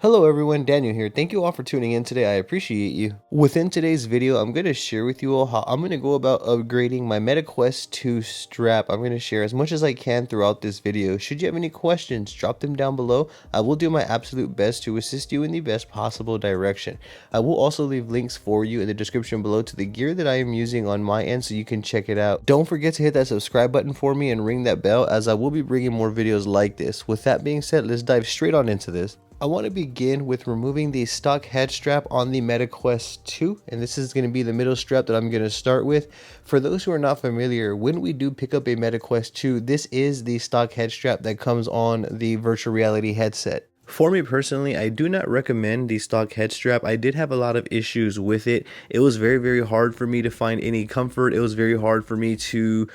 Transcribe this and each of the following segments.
Hello everyone, Daniel here. Thank you all for tuning in today. I appreciate you. Within today's video, I'm going to share with you all how I'm going to go about upgrading my MetaQuest 2 strap. I'm going to share as much as I can throughout this video. Should you have any questions, drop them down below. I will do my absolute best to assist you in the best possible direction. I will also leave links for you in the description below to the gear that I am using on my end so you can check it out. Don't forget to hit that subscribe button for me and ring that bell as I will be bringing more videos like this. With that being said, let's dive straight on into this. I want to begin with removing the stock head strap on the MetaQuest 2, and this is going to be the middle strap that I'm going to start with. For those who are not familiar, when we do pick up a MetaQuest 2, this is the stock head strap that comes on the virtual reality headset. For me personally, I do not recommend the stock head strap. I did have a lot of issues with it. It was very hard for me to find any comfort. It was very hard for me to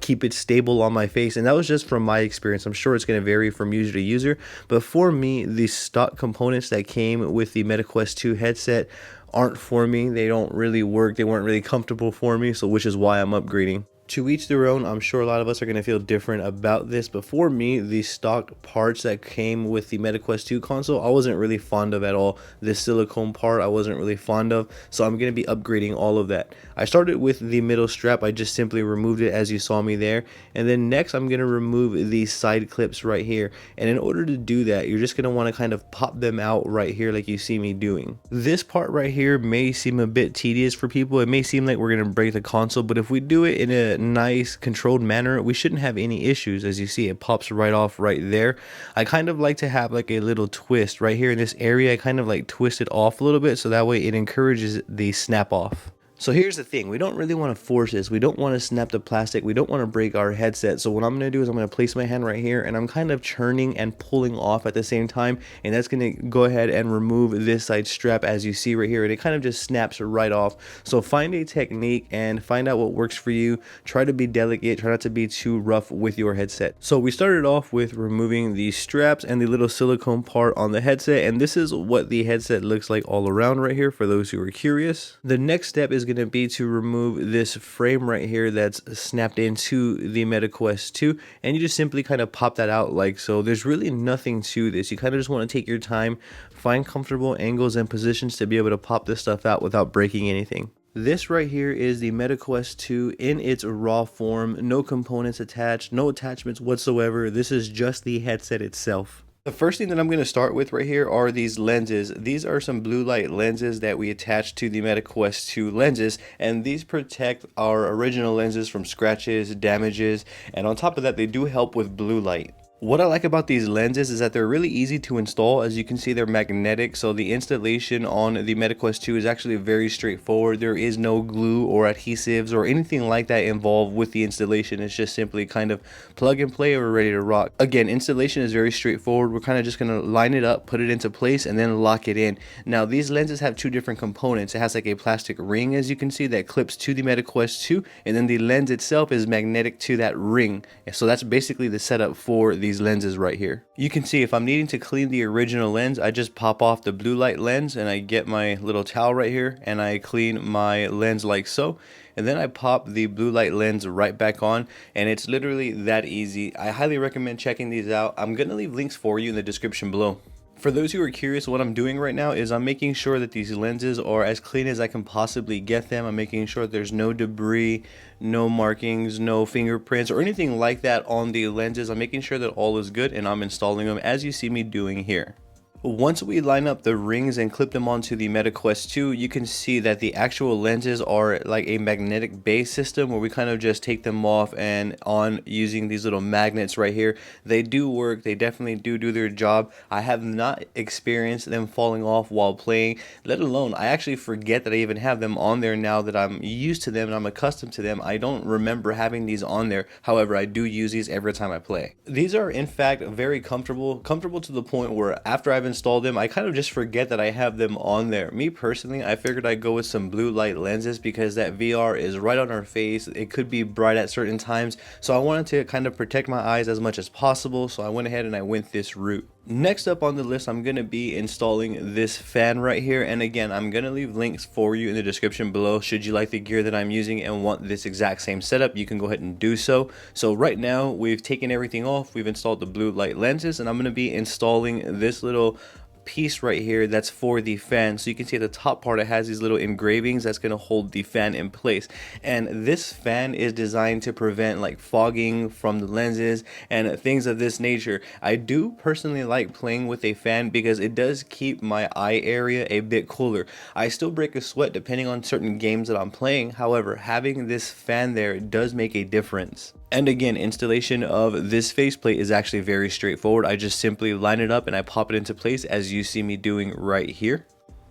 keep it stable on my face, and that was just from my experience. I'm sure it's going to vary from user to user, but for me, the stock components that came with the MetaQuest 2 headset aren't for me. They don't really work. They weren't really comfortable for me, so which is why I'm upgrading. To each their own. I'm sure a lot of us are going to feel different about this, but for me, the stock parts that came with the MetaQuest 2 console, I wasn't really fond of at all. This silicone part I wasn't really fond of, so I'm going to be upgrading all of that. I started with the middle strap. I just simply removed it as you saw me there, and then next I'm going to remove these side clips right here, and in order to do that, you're just going to want to kind of pop them out right here like you see me doing. This part right here may seem a bit tedious for people. It may seem like we're going to break the console, but if we do it in a nice controlled manner, we shouldn't have any issues. As you see, it pops right off right there. I kind of like to have like a little twist right here in this area. I kind of like twist it off a little bit so that way it encourages the snap off. So here's the thing, we don't really want to force this. We don't want to snap the plastic. We don't want to break our headset. So what I'm going to do is I'm going to place my hand right here, and I'm kind of churning and pulling off at the same time. And that's going to go ahead and remove this side strap as you see right here. And it kind of just snaps right off. So find a technique and find out what works for you. Try to be delicate. Try not to be too rough with your headset. So we started off with removing the straps and the little silicone part on the headset. And this is what the headset looks like all around right here for those who are curious. The next step is going to be to remove this frame right here that's snapped into the MetaQuest 2, and you just simply kind of pop that out like so. There's really nothing to this. You kind of just want to take your time, find comfortable angles and positions to be able to pop this stuff out without breaking anything. This right here is the MetaQuest 2 in its raw form, no components attached, no attachments whatsoever. This is just the headset itself. The first thing that I'm going to start with right here are these lenses. These are some blue light lenses that we attach to the MetaQuest 2 lenses, and these protect our original lenses from scratches, damages, and on top of that, they do help with blue light. What I like about these lenses is that they're really easy to install. As you can see, they're magnetic, so the installation on the MetaQuest 2 is actually very straightforward. There is no glue or adhesives or anything like that involved with the installation. It's just simply kind of plug and play, or we're ready to rock. Again, installation is very straightforward. We're kind of just going to line it up, put it into place, and then lock it in. Now, these lenses have two different components. It has like a plastic ring, as you can see, that clips to the MetaQuest 2, and then the lens itself is magnetic to that ring. So that's basically the setup for these lenses right here. You can see if I'm needing to clean the original lens, I just pop off the blue light lens and I get my little towel right here and I clean my lens like so, and then I pop the blue light lens right back on, and it's literally that easy. I highly recommend checking these out. I'm gonna leave links for you in the description below. For those who are curious, what I'm doing right now is I'm making sure that these lenses are as clean as I can possibly get them. I'm making sure there's no debris, no markings, no fingerprints, or anything like that on the lenses. I'm making sure that all is good, and I'm installing them as you see me doing here. Once we line up the rings and clip them onto the MetaQuest 2, you can see that the actual lenses are like a magnetic base system where we kind of just take them off and on using these little magnets right here. They do work. They definitely do their job. I have not experienced them falling off while playing, let alone I actually forget that I even have them on there now that I'm used to them and I'm accustomed to them. I don't remember having these on there. However, I do use these every time I play. These are in fact very comfortable to the point where after I've installed them, I kind of just forget that I have them on there. Me personally, I figured I'd go with some blue light lenses because that VR is right on our face. It could be bright at certain times, so I wanted to kind of protect my eyes as much as possible, so I went ahead and I went this route. Next up on the list, I'm going to be installing this fan right here, and again, I'm going to leave links for you in the description below. Should you like the gear that I'm using and want this exact same setup, you can go ahead and do so. So right now, we've taken everything off, we've installed the blue light lenses, and I'm going to be installing this little piece right here that's for the fan. So you can see at the top part it has these little engravings that's going to hold the fan in place, and this fan is designed to prevent like fogging from the lenses and things of this nature. I do personally like playing with a fan because it does keep my eye area a bit cooler. I still break a sweat depending on certain games that I'm playing, however having this fan there does make a difference. And again, installation of this faceplate is actually very straightforward. I just simply line it up and I pop it into place as you see me doing right here.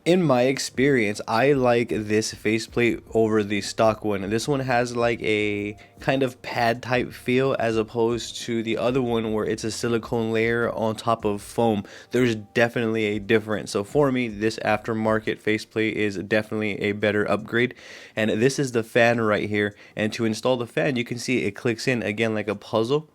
In my experience, I like this faceplate over the stock one. This one has like a kind of pad type feel as opposed to the other one where it's a silicone layer on top of foam. There's definitely a difference. So for me, this aftermarket faceplate is definitely a better upgrade. And this is the fan right here. And to install the fan, you can see it clicks in again like a puzzle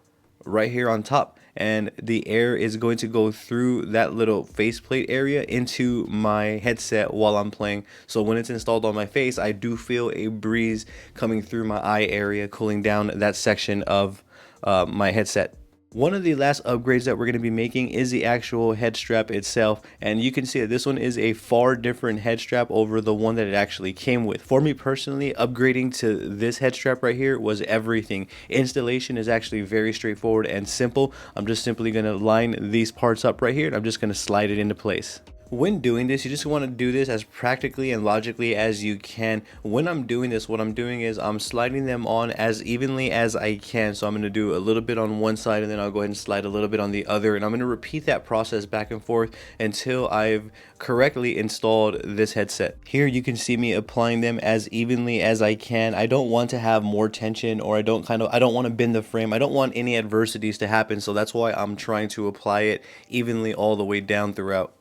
right here on top, and the air is going to go through that little faceplate area into my headset while I'm playing. So when it's installed on my face, I do feel a breeze coming through my eye area, cooling down that section of my headset. One of the last upgrades that we're going to be making is the actual head strap itself, and you can see that this one is a far different head strap over the one that it actually came with. For me personally, upgrading to this head strap right here was everything. Installation is actually very straightforward and simple. I'm just simply going to line these parts up right here, and I'm just going to slide it into place. When doing this, you just want to do this as practically and logically as you can. When I'm doing this, what I'm doing is I'm sliding them on as evenly as I can. So I'm going to do a little bit on one side, and then I'll go ahead and slide a little bit on the other, and I'm going to repeat that process back and forth until I've correctly installed this headset. Here you can see me applying them as evenly as I can. I don't want to have more tension, or I don't want to bend the frame. I don't want any adversities to happen, so that's why I'm trying to apply it evenly all the way down throughout.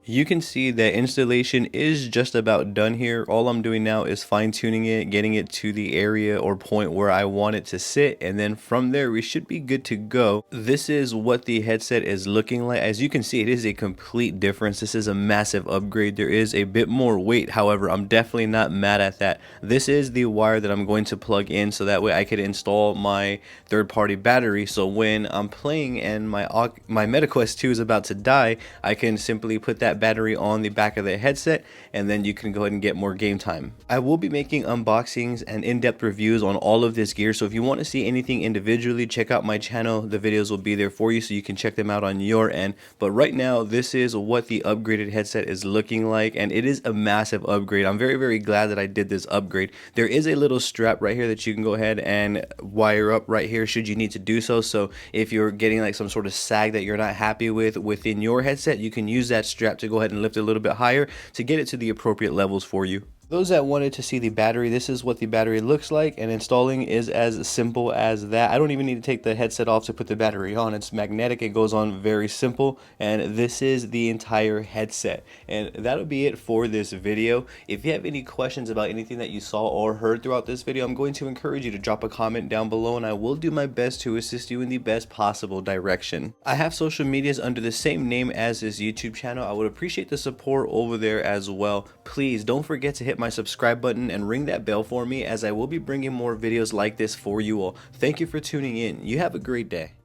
You can see that installation is just about done here. All I'm doing now is fine tuning it, getting it to the area or point where I want it to sit, and then from there we should be good to go. This is what the headset is looking like. As you can see, it is a complete difference. This is a massive upgrade. There is a bit more weight, however I'm definitely not mad at that. This is the wire that I'm going to plug in so that way I could install my third-party battery, so when I'm playing and my MetaQuest 2 is about to die, I can simply put that battery on the back of the headset, and then you can go ahead and get more game time. I will be making unboxings and in-depth reviews on all of this gear, so if you want to see anything individually, check out my channel. The videos will be there for you so you can check them out on your end. But right now, this is what the upgraded headset is looking like, and it is a massive upgrade. I'm very glad that I did this upgrade. There is a little strap right here that you can go ahead and wire up right here should you need to do so. So if you're getting like some sort of sag that you're not happy with within your headset, you can use that strap to go ahead and lift it a little bit higher to get it to the appropriate levels for you. Those that wanted to see the battery, this is what the battery looks like, and installing is as simple as that. I don't even need to take the headset off to put the battery on. It's magnetic, it goes on very simple, and this is the entire headset. And that'll be it for this video. If you have any questions about anything that you saw or heard throughout this video, I'm going to encourage you to drop a comment down below, and I will do my best to assist you in the best possible direction. I have social medias under the same name as this YouTube channel. I would appreciate the support over there as well. Please don't forget to hit my subscribe button and ring that bell for me, as I will be bringing more videos like this for you all. Thank you for tuning in. You have a great day.